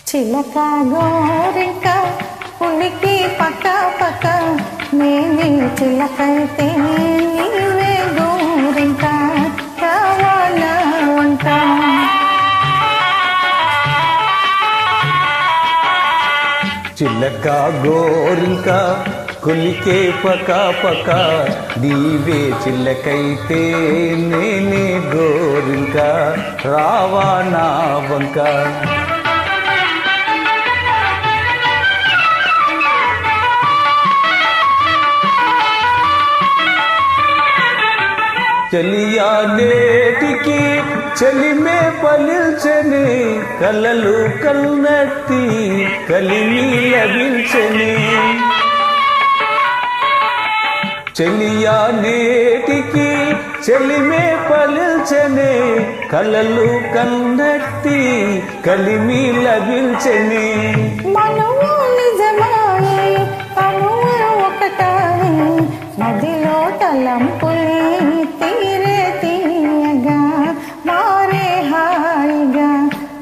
చిలక గోరింక పులికి పక్క పక్క నేనే చిలకైతే నీవే గోరింక కావాలా వంక. చిలక గోరింక కులికే పక పక నీవే చిలకైతే నేనే గోరింక రావా నా వంక. చలియా నేటికి చలిమే పలిల్చని కలలు కల్నట్టి కలిమి లభించని. చలియా నేటికి చలిమే పలిల్చని కలలు కల్నట్టి కలిమి లభించని. మనము నిజమాయే తనువు ఒకటాయి నదిలో తలంపులే తీరే తీయగా మారే హాయిగా.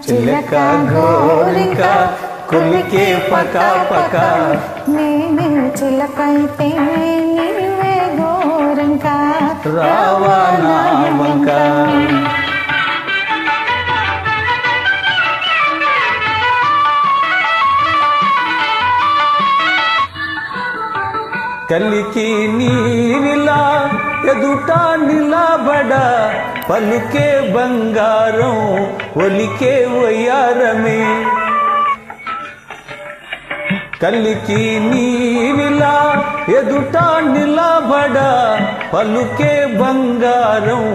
చిలక గోరింక కులికే పక పక నేనే చిలకైతే నీవే గోరింక రావా నా వంక. కలికి నీరిలా ఎదుట నిలబడ పలుకే బంగారం ఒలికే వయ్యారమే. కలికి నీరిలా ఎదుట నిలబడ పలుకే బంగారం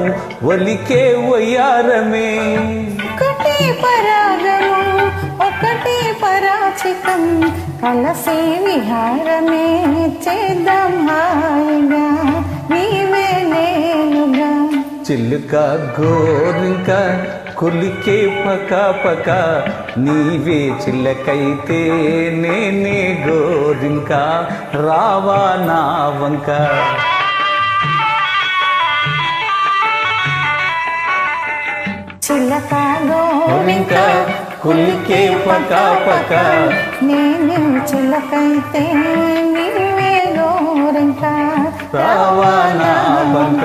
ఒలికే వయ్యారమే. ఒకటి పరాగము ఒకటి పరాచికం కలసి విహారమే చేద్దాం హాయిగా నీవే నేనుగా. చిలుక గోరింక కులికే పక పక నీవే చిలకైతే నేనే గోరింక రావా నా వంక. చిలక గోరింక కులికే పక పక నేనే చిలకైతే నీవే గోరింక రావా నా వంక.